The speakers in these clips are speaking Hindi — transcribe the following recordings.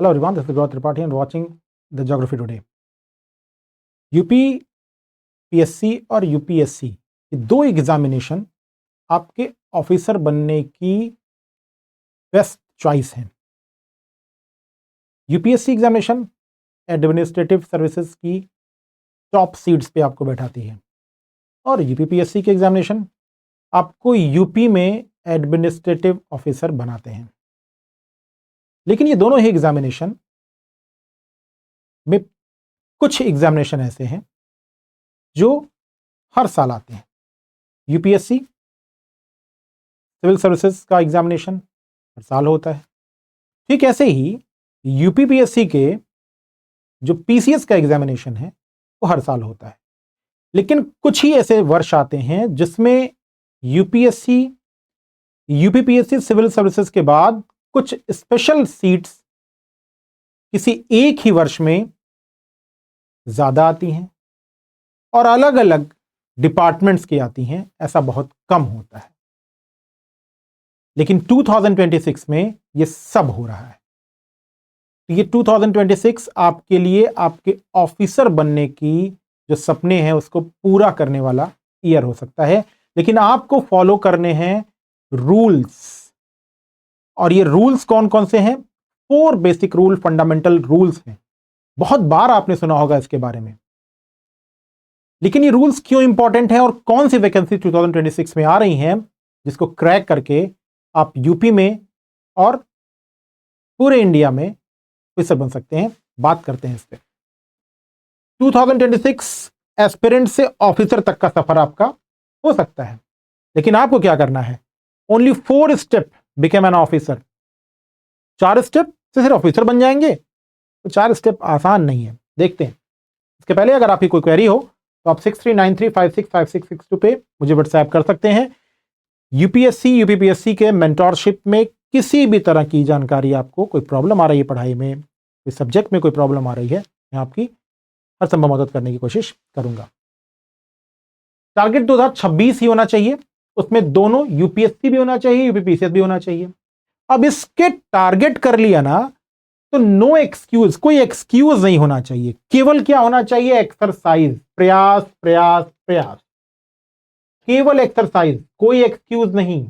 Hello everyone, this is Gaurav Tripathi and watching the Geography Today. UPPSC और यूपीएससी ये दो एग्जामिनेशन आपके ऑफिसर बनने की बेस्ट चॉइस हैं। यूपीएससी एग्जामिनेशन एडमिनिस्ट्रेटिव सर्विसेज की टॉप सीट्स पे आपको बैठाती है और यूपीपीएससी के एग्जामिनेशन आपको यूपी में एडमिनिस्ट्रेटिव ऑफिसर बनाते हैं। लेकिन ये दोनों ही एग्जामिनेशन में कुछ एग्जामिनेशन ऐसे हैं जो हर साल आते हैं। यूपीएससी सिविल सर्विसेज का एग्जामिनेशन हर साल होता है, ठीक ऐसे ही यूपीपीएससी के जो पीसीएस का एग्जामिनेशन है वो हर साल होता है। लेकिन कुछ ही ऐसे वर्ष आते हैं जिसमें यूपीपीएससी सिविल सर्विसेज के बाद कुछ स्पेशल सीट्स किसी एक ही वर्ष में ज्यादा आती हैं और अलग अलग डिपार्टमेंट्स की आती हैं, ऐसा बहुत कम होता है। लेकिन 2026 में ये सब हो रहा है। ये 2026 आपके लिए आपके ऑफिसर बनने की जो सपने हैं उसको पूरा करने वाला ईयर हो सकता है। लेकिन आपको फॉलो करने हैं रूल्स, और ये रूल्स कौन कौन से हैं? 4 बेसिक रूल, फंडामेंटल रूल्स हैं। बहुत बार आपने सुना होगा इसके बारे में, लेकिन ये रूल्स क्यों इंपॉर्टेंट हैं और कौन सी वैकेंसी 2026 में आ रही हैं जिसको क्रैक करके आप यूपी में और पूरे इंडिया में ऑफिसर बन सकते हैं, बात करते हैं इस पे। 2026 एस्पिरेंट से ऑफिसर तक का सफर आपका हो सकता है, लेकिन आपको क्या करना है? Only 4 step become an officer. 4 step से सिर्फ ऑफिसर बन जाएंगे? तो 4 स्टेप आसान नहीं है, देखते हैं। इसके पहले अगर आपकी कोई क्वेरी हो तो आप 6393565662 पे मुझे व्हाट्सएप कर सकते हैं। यूपीएससी यूपीपीएससी के मेंटोरशिप में किसी भी तरह की जानकारी, आपको कोई प्रॉब्लम आ रही है पढ़ाई में, कोई सब्जेक्ट में कोई प्रॉब्लम आ रही है, मैं आपकी हर संभव मदद करने की कोशिश करूंगा। टारगेट 2026 ही होना चाहिए, उसमें दोनों यूपीएससी भी होना चाहिए, यूपीपीसीएस भी होना चाहिए। अब इसके टारगेट कर लिया ना तो नो एक्सक्यूज, कोई एक्सक्यूज नहीं होना चाहिए। केवल क्या होना चाहिए? एक्सरसाइज, प्रयास प्रयास प्रयास, केवल एक्सरसाइज, कोई एक्सक्यूज नहीं।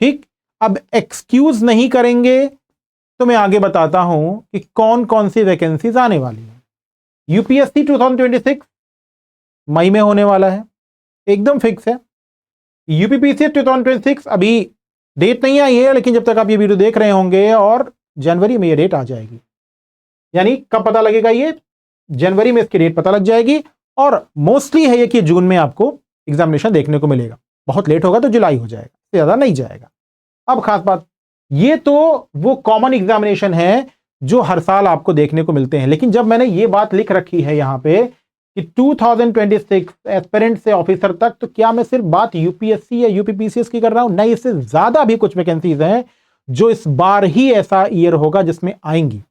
ठीक, अब एक्सक्यूज नहीं करेंगे तो मैं आगे बताता हूं कि कौन कौन सी वैकेंसीज आने वाली है। यूपीएससी 2026 मई में होने वाला है, एकदम फिक्स है। यूपीपीसीएस 2026 अभी डेट नहीं आई है, लेकिन जब तक आप ये वीडियो देख रहे होंगे और जनवरी में ये डेट आ जाएगी। यानी कब पता लगेगा? ये जनवरी में इसकी डेट पता लग जाएगी और मोस्टली है ये कि जून में आपको एग्जामिनेशन देखने को मिलेगा। बहुत लेट होगा तो जुलाई हो जाएगा, इससे ज्यादा नहीं जाएगा। अब खास बात, ये तो वो कॉमन एग्जामिनेशन है जो हर साल आपको देखने को मिलते हैं। लेकिन जब मैंने ये बात लिख रखी है यहां पे कि 2026 एस्पिरेंट से ऑफिसर तक, तो क्या मैं सिर्फ बात यूपीएससी या यूपीपीसीएस की कर रहा हूं? नहीं, इससे ज्यादा भी कुछ वैकेंसीज हैं जो इस बार ही ऐसा ईयर होगा जिसमें आएंगी।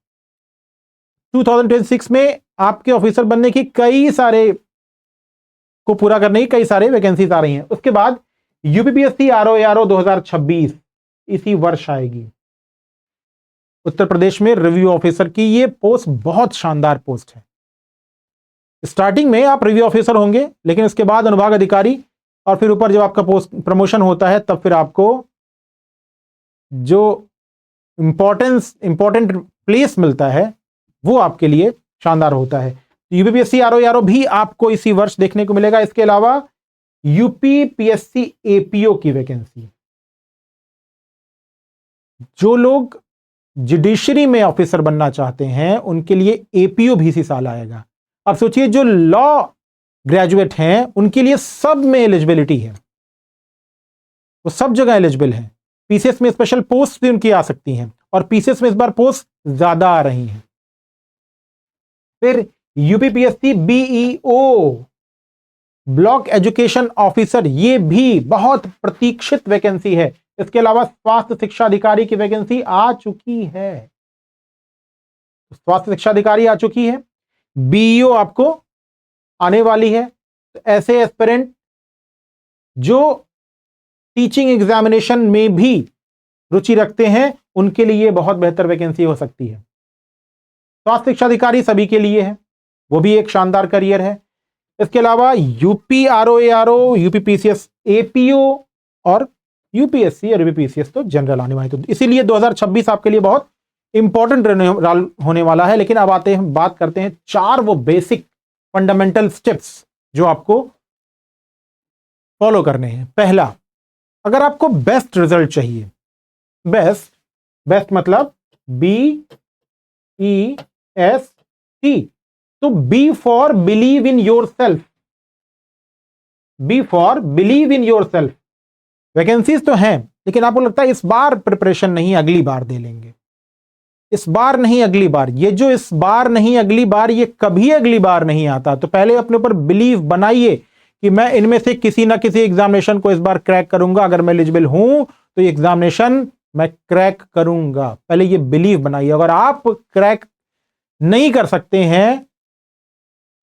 2026 में आपके ऑफिसर बनने की कई सारे को पूरा करने की कई सारे वैकेंसीज आ रही हैं। उसके बाद यूपीपीएससी आरओ 2026 इसी वर्ष आएगी। उत्तर प्रदेश में रिव्यू ऑफिसर की ये पोस्ट बहुत शानदार पोस्ट है। स्टार्टिंग में आप रिव्यू ऑफिसर होंगे, लेकिन उसके बाद अनुभाग अधिकारी, और फिर ऊपर जब आपका पोस्ट प्रमोशन होता है तब फिर आपको जो इंपॉर्टेंट प्लेस मिलता है वो आपके लिए शानदार होता है। यूपीपीएससी आरओ भी आपको इसी वर्ष देखने को मिलेगा। इसके अलावा यूपीपीएससी एपीओ की वैकेंसी, जो लोग जुडिशरी में ऑफिसर बनना चाहते हैं उनके लिए एपीओ भी इसी साल आएगा। अब सोचिए, जो लॉ ग्रेजुएट हैं उनके लिए सब में एलिजिबिलिटी है, वो सब जगह एलिजिबल है। पीसीएस में स्पेशल पोस्ट भी उनकी आ सकती हैं और पीसीएस में इस बार पोस्ट ज्यादा आ रही हैं। फिर UPPSC BEO, block education officer, ये भी बहुत प्रतीक्षित वैकेंसी है। इसके अलावा स्वास्थ्य शिक्षा अधिकारी की वैकेंसी आ चुकी है, स्वास्थ्य शिक्षा अधिकारी आ चुकी है, बीईओ आपको आने वाली है। तो ऐसे एस्पिरेंट जो टीचिंग एग्जामिनेशन में भी रुचि रखते हैं उनके लिए बहुत बेहतर वैकेंसी हो सकती है। स्वास्थ्य शिक्षा अधिकारी सभी के लिए है, वो भी एक शानदार करियर है। इसके अलावा UP RO, UP PCS APO और यूपीएससी और यूपीपीसीएस तो जनरल आने वाले, तो इसीलिए 2026 आपके लिए बहुत इंपॉर्टेंट होने वाला है। लेकिन अब आते हैं, बात करते हैं 4 वो बेसिक फंडामेंटल स्टेप्स जो आपको फॉलो करने हैं। पहला, अगर आपको बेस्ट रिजल्ट चाहिए, बेस्ट मतलब BEST, तो B for believe in yourself, B for believe in yourself. Vacancies तो हैं, लेकिन आपको लगता है इस बार प्रिपरेशन नहीं, अगली बार दे लेंगे, इस बार नहीं अगली बार। ये जो इस बार नहीं अगली बार, ये कभी अगली बार नहीं आता। तो पहले अपने ऊपर बिलीव बनाइए कि मैं इनमें से किसी ना किसी एग्जामिनेशन को इस बार क्रैक करूंगा, अगर मैं एलिजिबल हूं तो ये एग्जामिनेशन मैं क्रैक करूंगा। पहले ये बिलीव बनाइए। अगर आप क्रैक नहीं कर सकते हैं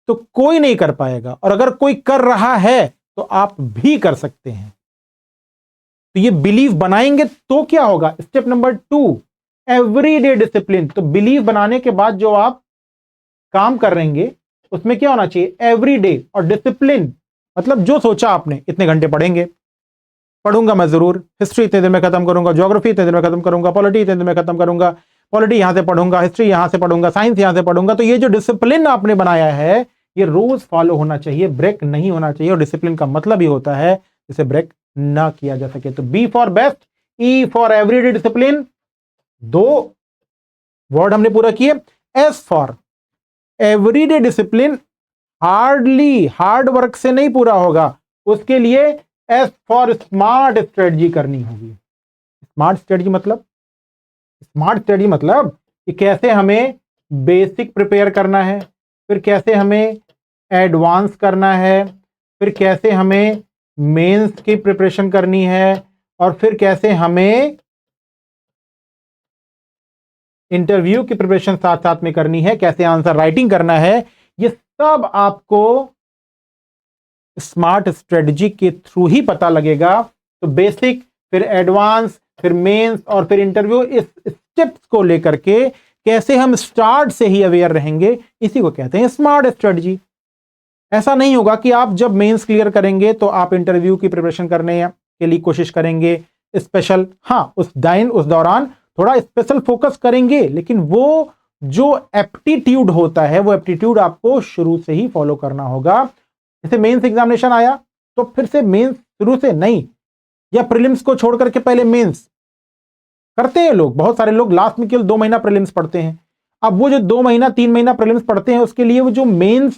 तो कोई नहीं कर पाएगा, और अगर कोई कर रहा है तो आप भी कर सकते हैं। तो ये बिलीव बनाएंगे तो क्या होगा। Step number 2, everyday discipline. तो बिलीव बनाने के बाद जो आप काम कर रहेंगे उसमें क्या होना चाहिए, एवरीडे। और डिसिप्लिन मतलब जो सोचा आपने, इतने घंटे पढ़ूंगा मैं जरूर, हिस्ट्री इतने दिन में खत्म करूंगा, ज्योग्राफी इतने दिन में खत्म करूंगा, पॉलिटी इतने दिन में खत्म करूंगा, पॉलिटी यहां से पढ़ूंगा, हिस्ट्री यहां से पढ़ूंगा, साइंस यहां से पढ़ूंगा। तो ये जो डिसिप्लिन आपने बनाया है ये रोज फॉलो होना चाहिए, ब्रेक नहीं होना चाहिए। और डिसिप्लिन का मतलब ही होता है इसे ब्रेक ना किया जा सके। तो B for best, E for everyday discipline, 2 word हमने पूरा किए। S for everyday discipline, hard work से नहीं पूरा होगा, उसके लिए एस फॉर स्मार्ट स्ट्रेटजी करनी होगी। स्मार्ट स्ट्रेटजी मतलब कि कैसे हमें बेसिक प्रिपेयर करना है, फिर कैसे हमें एडवांस करना है, फिर कैसे हमें मेंस की प्रिपरेशन करनी है, और फिर कैसे हमें इंटरव्यू की प्रिपरेशन साथ साथ में करनी है, कैसे आंसर राइटिंग करना है। ये सब आपको स्मार्ट स्ट्रेटजी के थ्रू ही पता लगेगा। तो बेसिक, फिर एडवांस, फिर मेंस और फिर इंटरव्यू, इस स्टेप्स को लेकर के कैसे हम स्टार्ट से ही अवेयर रहेंगे, इसी को कहते हैं स्मार्ट स्ट्रेटजी। ऐसा नहीं होगा कि आप जब मेंस क्लियर करेंगे तो आप इंटरव्यू की प्रिपरेशन करने के लिए कोशिश करेंगे स्पेशल, हाँ उस दौरान थोड़ा स्पेशल फोकस करेंगे, लेकिन वो जो एप्टीट्यूड होता है वो एप्टीट्यूड आपको शुरू से ही फॉलो करना होगा। जैसे मेंस एग्जामिनेशन आया तो फिर से मेंस शुरू से नहीं, या प्रीलिम्स को छोड़ करके पहले मेंस करते हैं लोग, बहुत सारे लोग लास्ट में केवल 2 महीना प्रीलिम्स पढ़ते हैं। अब वो जो 2 महीना 3 महीना प्रीलिम्स पढ़ते हैं उसके लिए वो जो मेंस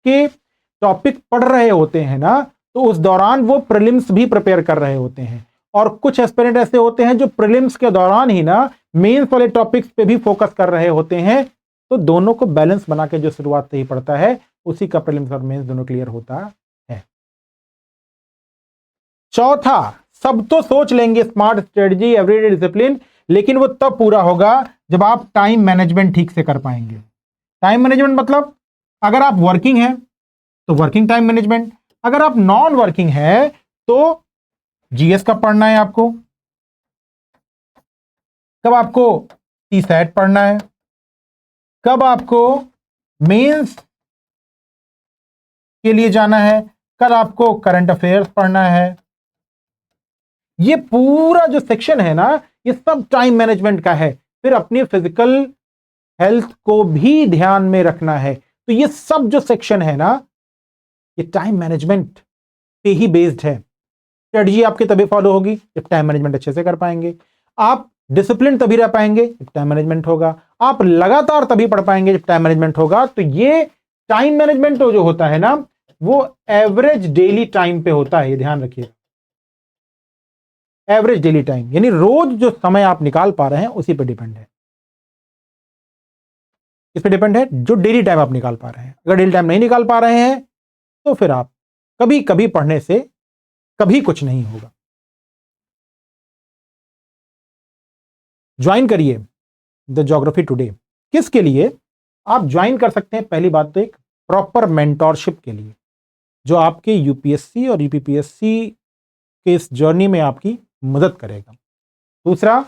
के टॉपिक पढ़ रहे होते हैं ना, तो उस दौरान वो प्रीलिम्स भी प्रिपेयर कर रहे होते हैं। और कुछ एस्पिरेंट ऐसे होते हैं जो प्रीलिम्स के दौरान ही ना मेंस वाले टॉपिक्स पे भी फोकस कर रहे होते हैं। तो दोनों को बैलेंस बना के जो शुरुआत से ही पढ़ता है उसी का प्रीलिम्स और मेंस दोनों क्लियर होता है। चौथा, सब तो सोच लेंगे स्मार्ट स्ट्रेटजी, एवरीडे डिसिप्लिन, लेकिन वो तब पूरा होगा जब आप टाइम मैनेजमेंट ठीक से कर पाएंगे। टाइम मैनेजमेंट मतलब अगर आप वर्किंग हैं तो वर्किंग टाइम मैनेजमेंट, अगर आप नॉन वर्किंग है तो जीएस कब पढ़ना है आपको, कब आपको सीसैट पढ़ना है, कब आपको मेंस के लिए जाना है, कल आपको करंट अफेयर्स पढ़ना है। ये पूरा जो सेक्शन है ना ये सब टाइम मैनेजमेंट का है। फिर अपनी फिजिकल हेल्थ को भी ध्यान में रखना है। तो ये सब जो सेक्शन है ना ये टाइम मैनेजमेंट पे ही बेस्ड है। स्ट्रेटजी आपकी तभी फॉलो होगी जब टाइम मैनेजमेंट अच्छे से कर पाएंगे। आप डिसिप्लिन तभी रह पाएंगे जब टाइम मैनेजमेंट होगा। आप लगातार तभी पढ़ पाएंगे जब टाइम मैनेजमेंट होगा। तो ये टाइम मैनेजमेंट जो होता है ना वो एवरेज डेली टाइम पे होता है, ये ध्यान रखिएगा। एवरेज डेली टाइम यानी रोज जो समय आप निकाल पा रहे हैं उसी पे डिपेंड है। इस पे डिपेंड है जो डेली टाइम आप निकाल पा रहे हैं। अगर डेली टाइम नहीं निकाल पा रहे हैं तो फिर आप कभी कभी पढ़ने से कभी कुछ नहीं होगा। ज्वाइन करिए द ज्योग्राफी टुडे। किसके लिए आप ज्वाइन कर सकते हैं? पहली बात तो एक प्रॉपर मेंटोरशिप के लिए जो आपके यूपीएससी और यूपीपीएससी के इस जर्नी में आपकी मदद करेगा। दूसरा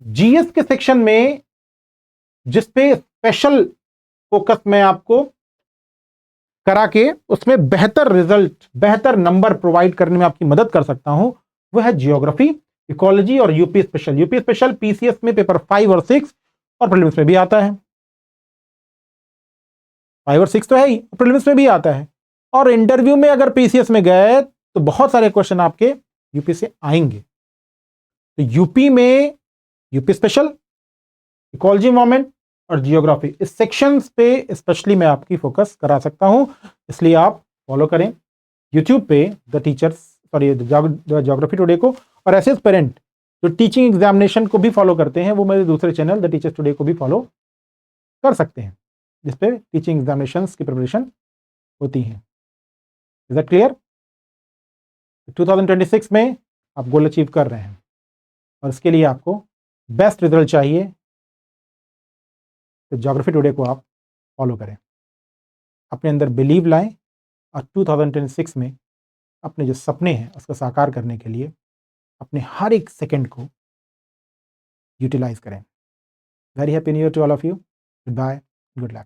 जीएस के सेक्शन में जिस पे स्पेशल फोकस मैं आपको करा के उसमें बेहतर रिजल्ट, बेहतर नंबर प्रोवाइड करने में आपकी मदद कर सकता हूं, वो है जियोग्राफी, इकोलॉजी और UP special. UP special PCS में पेपर 5 और 6 और प्रीलिम्स में भी आता है। 5 और 6 तो है ही, प्रीलिम्स में भी आता है। और इंटरव्यू में अगर पीसीएस में गए तो बहुत सारे क्वेश्चन आपके यूपी से आएंगे। तो यूपी में यूपी स्पेशल, इकोलॉजी एनवायरमेंट और जियोग्राफी, इस सेक्शंस पे स्पेशली मैं आपकी फोकस करा सकता हूं, इसलिए आप फॉलो करें यूट्यूब पे the teachers, sorry geography today को। और ऐसे पेरेंट जो टीचिंग एग्जामिनेशन को भी फॉलो करते हैं वो मेरे दूसरे चैनल द टीचर्स टुडे को भी फॉलो कर सकते हैं, जिसपे टीचिंग एग्जामिनेशन की प्रिपरेशन होती है। Is that clear? 2026 में आप गोल अचीव कर रहे हैं और इसके लिए आपको बेस्ट रिजल्ट चाहिए, तो ज्योग्राफी टुडे को आप फॉलो करें, अपने अंदर बिलीव लाएं और 2026 में अपने जो सपने हैं उसको साकार करने के लिए अपने हर एक सेकंड को यूटिलाइज करें। Very happy new year to all of you. Goodbye, good luck.